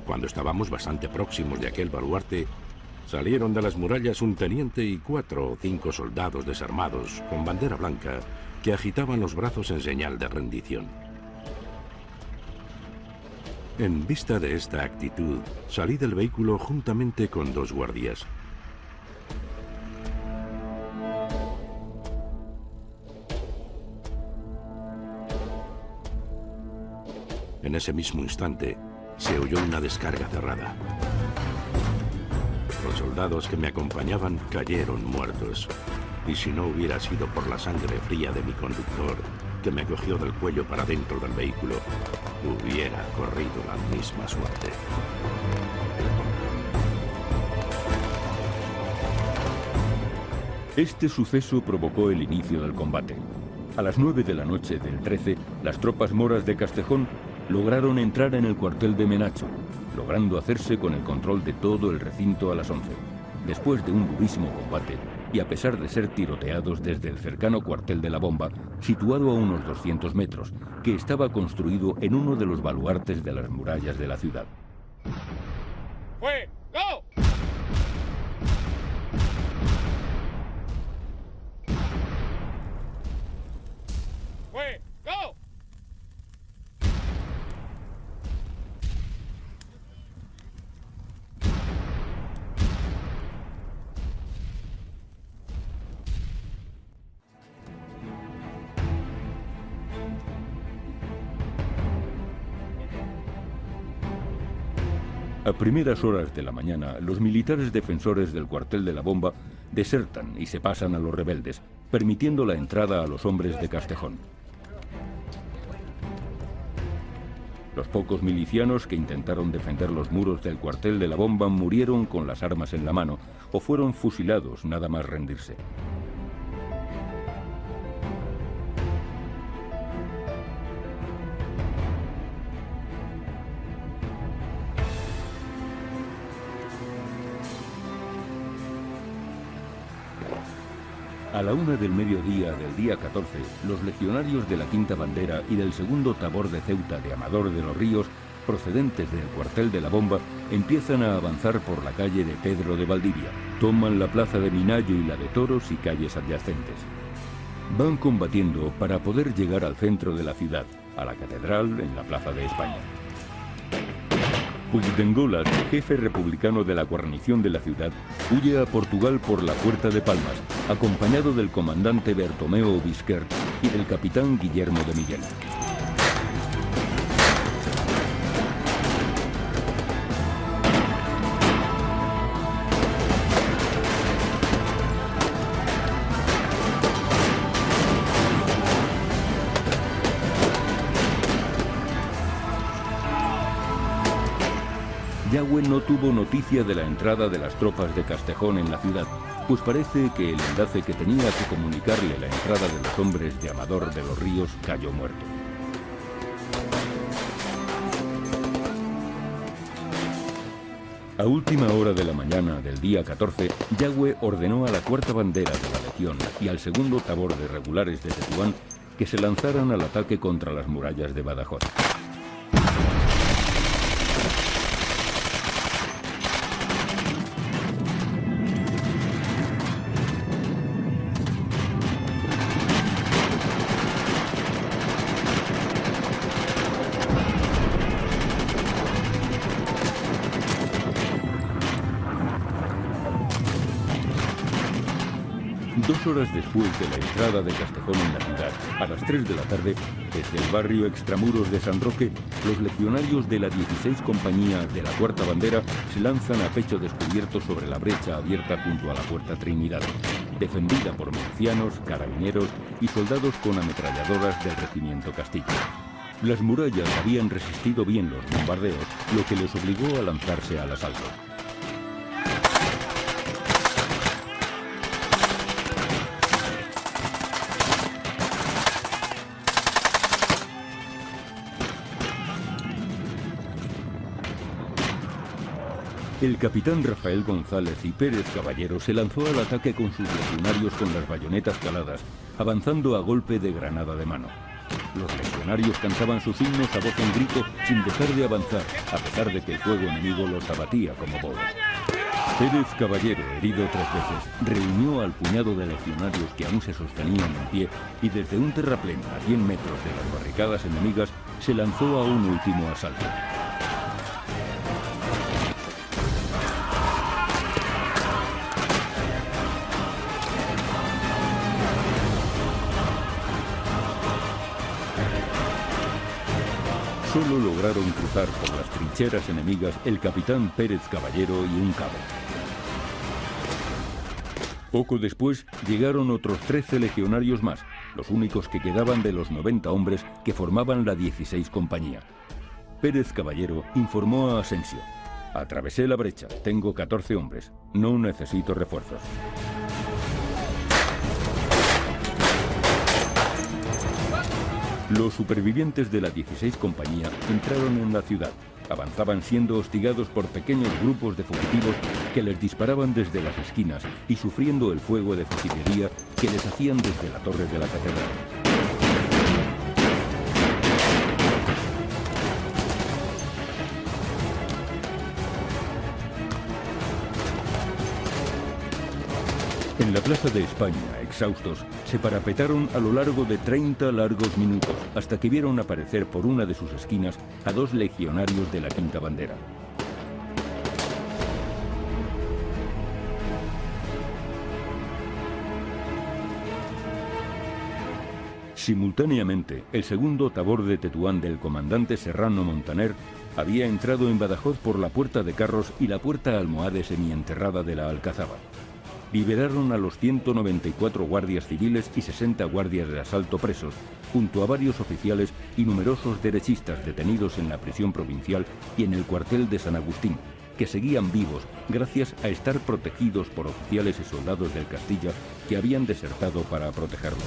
Cuando estábamos bastante próximos de aquel baluarte, salieron de las murallas un teniente y 4 o 5 soldados desarmados con bandera blanca que agitaban los brazos en señal de rendición. En vista de esta actitud, salí del vehículo juntamente con 2 guardias. En ese mismo instante, se oyó una descarga cerrada. Los soldados que me acompañaban cayeron muertos. Y si no hubiera sido por la sangre fría de mi conductor, que me cogió del cuello para dentro del vehículo, hubiera corrido la misma suerte. Este suceso provocó el inicio del combate. A las 9 de la noche del 13, las tropas moras de Castejón lograron entrar en el cuartel de Menacho, logrando hacerse con el control de todo el recinto a las 11. Después de un durísimo combate, y a pesar de ser tiroteados desde el cercano cuartel de la Bomba, situado a unos 200 metros, que estaba construido en uno de los baluartes de las murallas de la ciudad. ¡Fuego! ¡Fuego! A primeras horas de la mañana, los militares defensores del cuartel de la Bomba desertan y se pasan a los rebeldes, permitiendo la entrada a los hombres de Castejón. Los pocos milicianos que intentaron defender los muros del cuartel de la Bomba murieron con las armas en la mano o fueron fusilados nada más rendirse. A la 1 del mediodía del día 14, los legionarios de la Quinta Bandera y del segundo Tabor de Ceuta de Amador de los Ríos, procedentes del cuartel de la Bomba, empiezan a avanzar por la calle de Pedro de Valdivia. Toman la plaza de Minayo y la de Toros y calles adyacentes. Van combatiendo para poder llegar al centro de la ciudad, a la catedral en la Plaza de España. Puigdengolas, jefe republicano de la guarnición de la ciudad, huye a Portugal por la Puerta de Palmas, acompañado del comandante Bertomeo Bisquer y del capitán Guillermo de Miguel. Yagüe no tuvo noticia de la entrada de las tropas de Castejón en la ciudad, pues parece que el enlace que tenía que comunicarle la entrada de los hombres de Amador de los Ríos cayó muerto. A última hora de la mañana del día 14, Yagüe ordenó a la Cuarta Bandera de la Legión y al segundo Tabor de Regulares de Tetuán que se lanzaran al ataque contra las murallas de Badajoz. Dos horas después de la entrada de Castejón en la ciudad, a las 3 de la tarde, desde el barrio Extramuros de San Roque, los legionarios de la 16 Compañía de la Cuarta Bandera se lanzan a pecho descubierto sobre la brecha abierta junto a la Puerta Trinidad, defendida por milicianos, carabineros y soldados con ametralladoras del regimiento Castillo. Las murallas habían resistido bien los bombardeos, lo que les obligó a lanzarse al asalto. El capitán Rafael González y Pérez Caballero se lanzó al ataque con sus legionarios con las bayonetas caladas, avanzando a golpe de granada de mano. Los legionarios cantaban sus himnos a voz en grito sin dejar de avanzar, a pesar de que el fuego enemigo los abatía como bobos. Pérez Caballero, herido 3 veces, reunió al puñado de legionarios que aún se sostenían en pie y desde un terraplén a 100 metros de las barricadas enemigas se lanzó a un último asalto. Solo lograron cruzar por las trincheras enemigas el capitán Pérez Caballero y un cabo. Poco después llegaron otros 13 legionarios más, los únicos que quedaban de los 90 hombres que formaban la 16 compañía. Pérez Caballero informó a Asensio: atravesé la brecha, tengo 14 hombres, no necesito refuerzos. Los supervivientes de la 16 compañía entraron en la ciudad. Avanzaban siendo hostigados por pequeños grupos de fugitivos que les disparaban desde las esquinas y sufriendo el fuego de fusilería que les hacían desde la torre de la catedral. En la Plaza de España, exhaustos, se parapetaron a lo largo de 30 largos minutos, hasta que vieron aparecer por una de sus esquinas a 2 legionarios de la Quinta Bandera. Simultáneamente, el segundo tabor de Tetuán del comandante Serrano Montaner había entrado en Badajoz por la puerta de Carros y la puerta almohade semienterrada de la Alcazaba. Liberaron a los 194 guardias civiles y 60 guardias de asalto presos, junto a varios oficiales y numerosos derechistas detenidos en la prisión provincial y en el cuartel de San Agustín, que seguían vivos gracias a estar protegidos por oficiales y soldados del Castilla que habían desertado para protegerlos.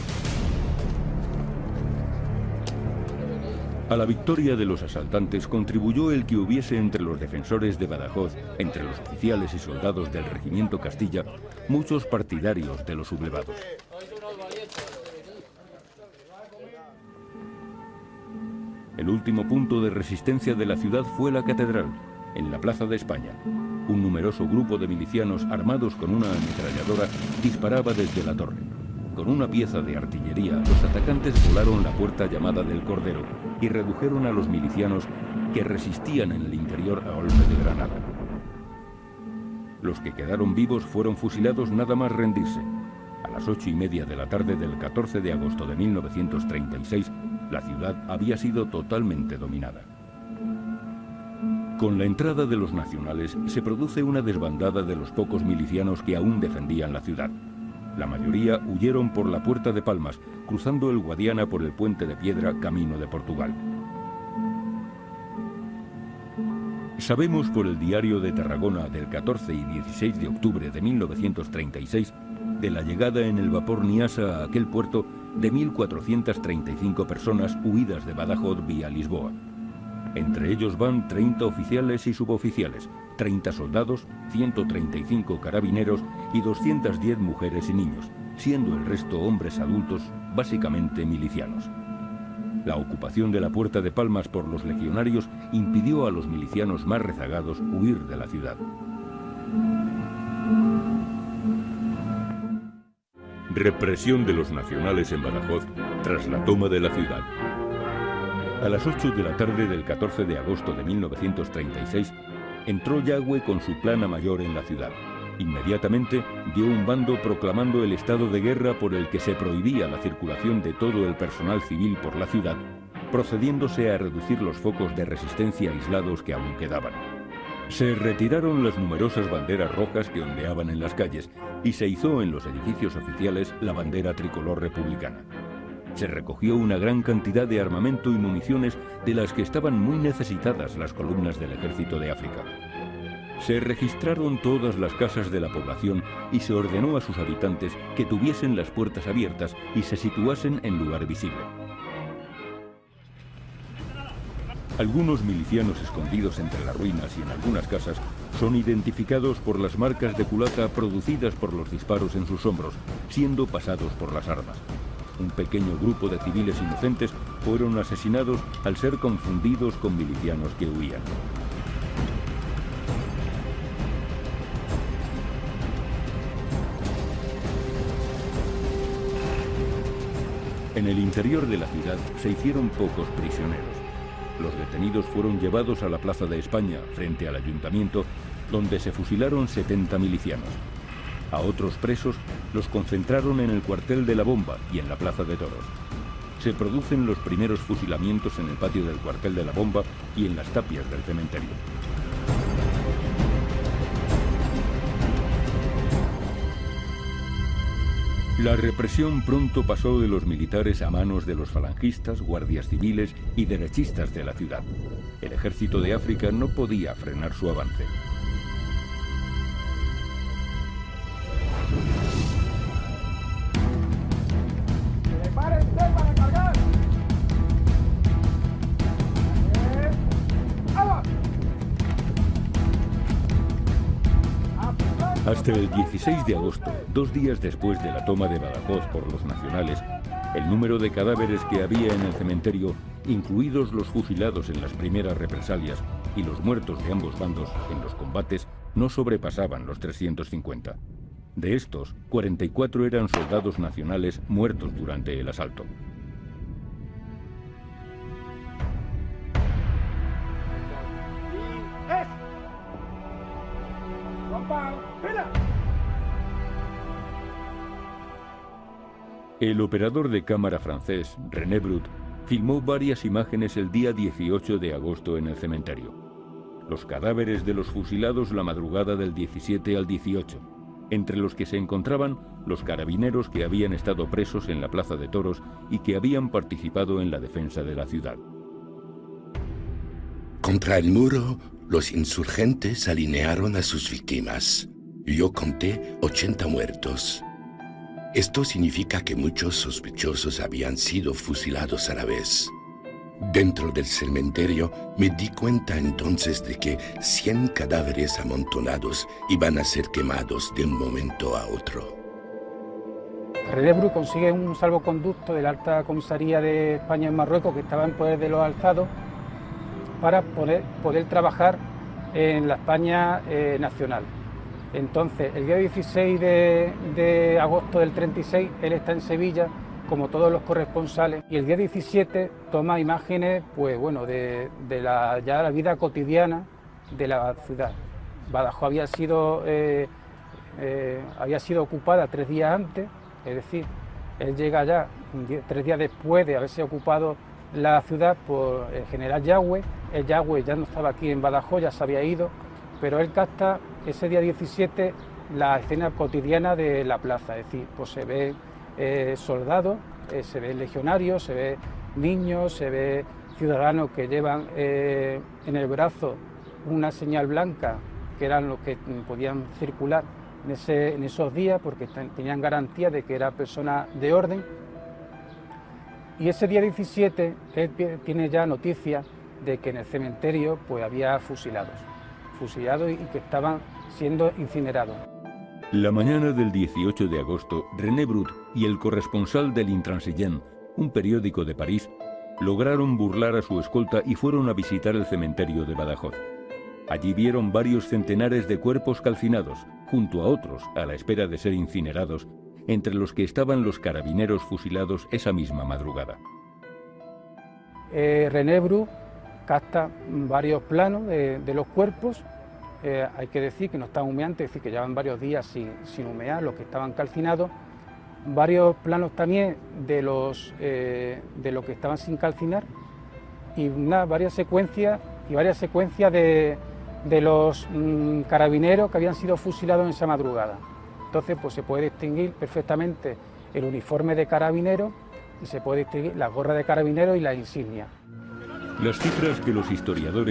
A la victoria de los asaltantes contribuyó el que hubiese entre los defensores de Badajoz, entre los oficiales y soldados del regimiento Castilla, muchos partidarios de los sublevados. El último punto de resistencia de la ciudad fue la catedral, en la Plaza de España. Un numeroso grupo de milicianos armados con una ametralladora disparaba desde la torre. Con una pieza de artillería, los atacantes volaron la puerta llamada del Cordero y redujeron a los milicianos que resistían en el interior a golpe de granada. Los que quedaron vivos fueron fusilados nada más rendirse. A las 8:30 de la tarde del 14 de agosto de 1936, la ciudad había sido totalmente dominada. Con la entrada de los nacionales se produce una desbandada de los pocos milicianos que aún defendían la ciudad. La mayoría huyeron por la Puerta de Palmas, cruzando el Guadiana por el Puente de Piedra, camino de Portugal. Sabemos por el Diario de Tarragona del 14 y 16 de octubre de 1936 de la llegada en el vapor Niasa a aquel puerto de 1.435 personas huidas de Badajoz vía Lisboa. Entre ellos van 30 oficiales y suboficiales, 30 soldados, 135 carabineros y 210 mujeres y niños, siendo el resto hombres adultos, básicamente milicianos. La ocupación de la Puerta de Palmas por los legionarios impidió a los milicianos más rezagados huir de la ciudad. Represión de los nacionales en Badajoz tras la toma de la ciudad. A las 8 de la tarde del 14 de agosto de 1936, entró Yagüe con su plana mayor en la ciudad. Inmediatamente dio un bando proclamando el estado de guerra por el que se prohibía la circulación de todo el personal civil por la ciudad, procediéndose a reducir los focos de resistencia aislados que aún quedaban. Se retiraron las numerosas banderas rojas que ondeaban en las calles y se izó en los edificios oficiales la bandera tricolor republicana. Se recogió una gran cantidad de armamento y municiones de las que estaban muy necesitadas las columnas del ejército de África. Se registraron todas las casas de la población y se ordenó a sus habitantes que tuviesen las puertas abiertas y se situasen en lugar visible. Algunos milicianos escondidos entre las ruinas y en algunas casas son identificados por las marcas de culata producidas por los disparos en sus hombros, siendo pasados por las armas. Un pequeño grupo de civiles inocentes fueron asesinados al ser confundidos con milicianos que huían. En el interior de la ciudad se hicieron pocos prisioneros. Los detenidos fueron llevados a la Plaza de España, frente al ayuntamiento, donde se fusilaron 70 milicianos. A otros presos los concentraron en el cuartel de la Bomba y en la Plaza de Toros. Se producen los primeros fusilamientos en el patio del cuartel de la Bomba y en las tapias del cementerio. La represión pronto pasó de los militares a manos de los falangistas, guardias civiles y derechistas de la ciudad. El ejército de África no podía frenar su avance. Hasta el 16 de agosto, 2 días después de la toma de Badajoz por los nacionales, el número de cadáveres que había en el cementerio, incluidos los fusilados en las primeras represalias y los muertos de ambos bandos en los combates, no sobrepasaban los 350. De estos, 44 eran soldados nacionales muertos durante el asalto. El operador de cámara francés, René Brut, filmó varias imágenes el día 18 de agosto en el cementerio. Los cadáveres de los fusilados la madrugada del 17 al 18, entre los que se encontraban los carabineros que habían estado presos en la Plaza de Toros y que habían participado en la defensa de la ciudad. Contra el muro, los insurgentes alinearon a sus víctimas. Yo conté 80 muertos. Esto significa que muchos sospechosos habían sido fusilados a la vez. Dentro del cementerio me di cuenta entonces de que 100 cadáveres amontonados iban a ser quemados de un momento a otro. René Brut consigue un salvoconducto de la Alta Comisaría de España en Marruecos, que estaba en poder de los alzados, para poder trabajar en la España nacional. Entonces, el día 16 de agosto del 36, él está en Sevilla, como todos los corresponsales, y el día 17 toma imágenes, pues bueno, de la vida cotidiana de la ciudad. Badajoz había sido ocupada 3 días antes, es decir, él llega ya 3 días después de haberse ocupado la ciudad por el general Yagüe. El Yagüe ya no estaba aquí en Badajoz, ya se había ido, pero él capta ese día 17 la escena cotidiana de la plaza, es decir, pues se ve soldados, se ve legionarios, se ve niños, se ve ciudadanos que llevan en el brazo una señal blanca, que eran los que podían circular en esos días, porque tenían garantía de que era persona de orden. Y ese día 17 él tiene ya noticias de que en el cementerio pues había fusilados y que estaban siendo incinerados. La mañana del 18 de agosto, René Brut y el corresponsal del Intransigent, un periódico de París, lograron burlar a su escolta y fueron a visitar el cementerio de Badajoz. Allí vieron varios centenares de cuerpos calcinados, junto a otros a la espera de ser incinerados, entre los que estaban los carabineros fusilados esa misma madrugada. René Brut capta varios planos de los cuerpos. Hay que decir que no están humeantes, es decir, que llevan varios días sin humear, los que estaban calcinados. Varios planos también de los que estaban sin calcinar, y varias secuencias de los carabineros que habían sido fusilados en esa madrugada. Entonces, pues se puede distinguir perfectamente el uniforme de carabinero y se puede distinguir la gorra de carabinero y la insignia. Las cifras que los historiadores